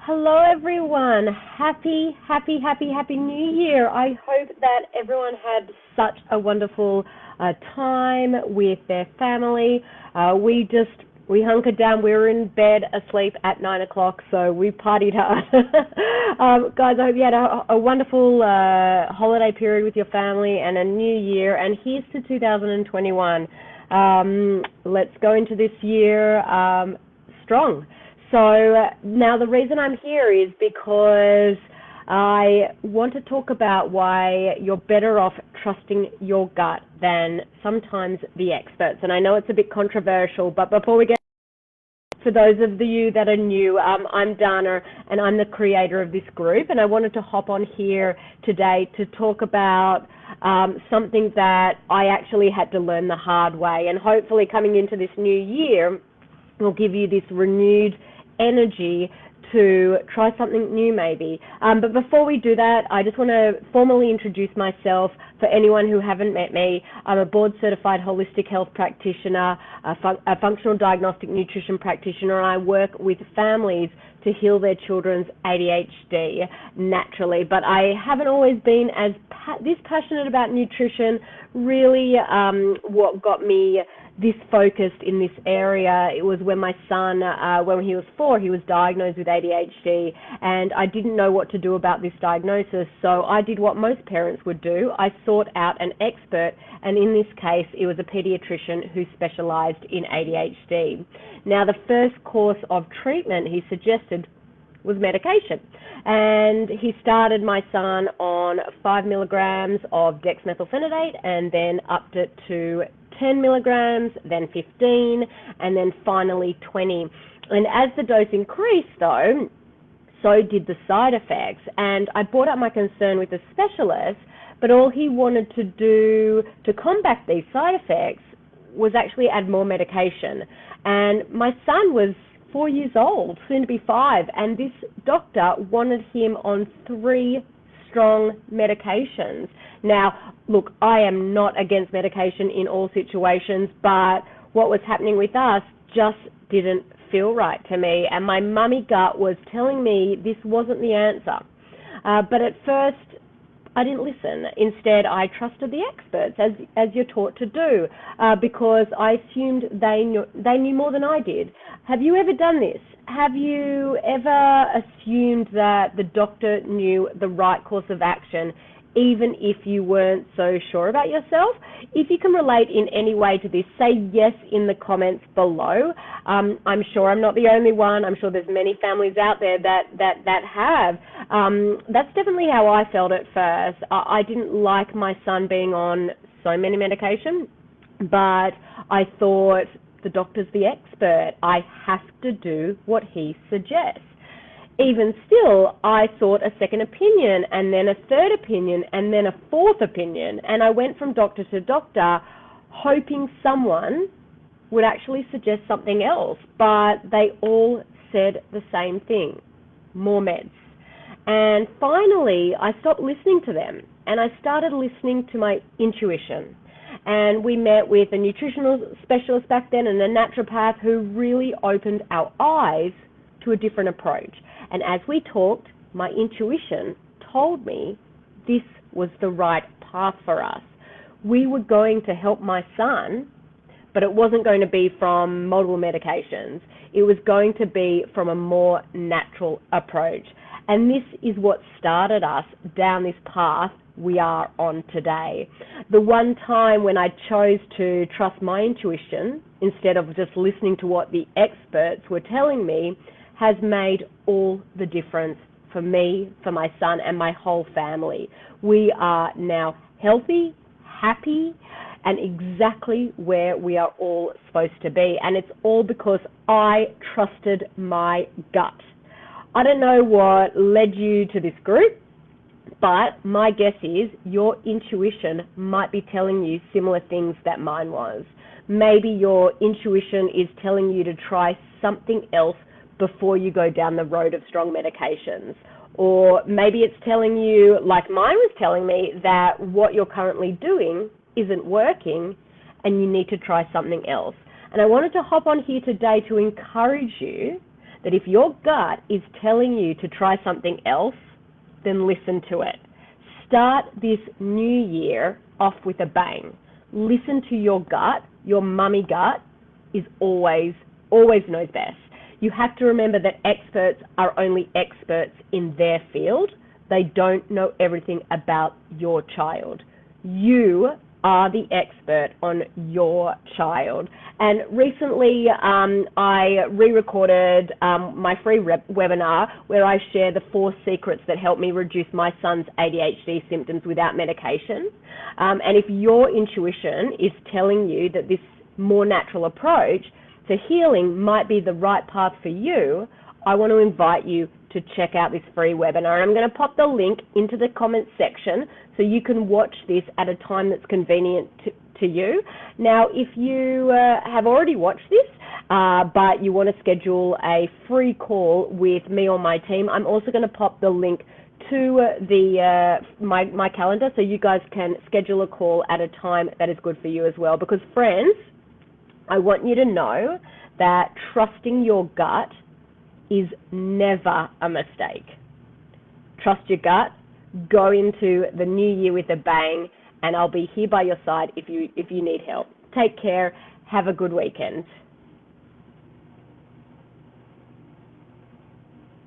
Hello, everyone. Happy New Year. I hope that everyone had such a wonderful time with their family. We hunkered down. We were in bed asleep at 9 o'clock, so we partied hard. Guys, I hope you had a wonderful holiday period with your family and a new year. And here's to 2021. Let's go into this year strong. So now the reason I'm here is because I want to talk about why you're better off trusting your gut than sometimes the experts. And I know it's a bit controversial, but before we get, for those of you that are new, I'm Dana and I'm the creator of this group, and I wanted to hop on here today to talk about something that I actually had to learn the hard way, and hopefully coming into this new year will give you this renewed energy to try something new maybe. But before we do that, I just want to formally introduce myself for anyone who haven't met me. I'm a board-certified holistic health practitioner, a functional diagnostic nutrition practitioner, and I work with families to heal their children's ADHD naturally. But I haven't always been this passionate about nutrition. Really, what got me this focused in this area, it was when my son, when he was 4, he was diagnosed with ADHD, and I didn't know what to do about this diagnosis, so I did what most parents would do. I sought out an expert, and in this case, it was a pediatrician who specialized in ADHD. Now, the first course of treatment he suggested was medication, and he started my son on 5 milligrams of dexmethylphenidate and then upped it to 10 milligrams, then 15, and then finally 20. And as the dose increased, though, so did the side effects. And I brought up my concern with the specialist, but all he wanted to do to combat these side effects was actually add more medication. And my son was 4 years old, soon to be 5, and this doctor wanted him on 3 strong medications. Now, look, I am not against medication in all situations, but what was happening with us just didn't feel right to me, and my mummy gut was telling me this wasn't the answer. But at first, I didn't listen. Instead, I trusted the experts, as you're taught to do, because I assumed they knew more than I did. Have you ever done this? Have you ever assumed that the doctor knew the right course of action, even if you weren't so sure about yourself? If you can relate in any way to this, say yes in the comments below. I'm sure I'm not the only one. I'm sure there's many families out there that have. That's definitely how I felt at first. I didn't like my son being on so many medication, but I thought, the doctor's the expert. I have to do what he suggests. Even still, I sought a second opinion, and then a third opinion, and then a fourth opinion. And I went from doctor to doctor, hoping someone would actually suggest something else. But they all said the same thing: more meds. And finally, I stopped listening to them, and I started listening to my intuition. And we met with a nutritional specialist back then and a naturopath who really opened our eyes to a different approach. And as we talked, my intuition told me this was the right path for us. We were going to help my son, but it wasn't going to be from multiple medications. It was going to be from a more natural approach. And this is what started us down this path we are on today. The one time when I chose to trust my intuition instead of just listening to what the experts were telling me has made all the difference for me, for my son, and my whole family. We are now healthy, happy, and exactly where we are all supposed to be. And it's all because I trusted my gut. I don't know what led you to this group, but my guess is your intuition might be telling you similar things that mine was. Maybe your intuition is telling you to try something else before you go down the road of strong medications. Or maybe it's telling you, like mine was telling me, that what you're currently doing isn't working and you need to try something else. And I wanted to hop on here today to encourage you that if your gut is telling you to try something else, then listen to it. Start this new year off with a bang. Listen to your gut. Your mummy gut is always knows best. You have to remember that experts are only experts in their field. They don't know everything about your child. You are the expert on your child. And recently I re-recorded my free webinar where I share the 4 secrets that help me reduce my son's ADHD symptoms without medication. And if your intuition is telling you that this more natural approach to healing might be the right path for you, I want to invite you to check out this free webinar. I'm going to pop the link into the comments section so you can watch this at a time that's convenient to you. Now, if you have already watched this, but you want to schedule a free call with me or my team, I'm also going to pop the link to my calendar so you guys can schedule a call at a time that is good for you as well. Because friends, I want you to know that trusting your gut is never a mistake. Trust your gut, go into the new year with a bang, and I'll be here by your side if you need help. Take care. Have a good weekend.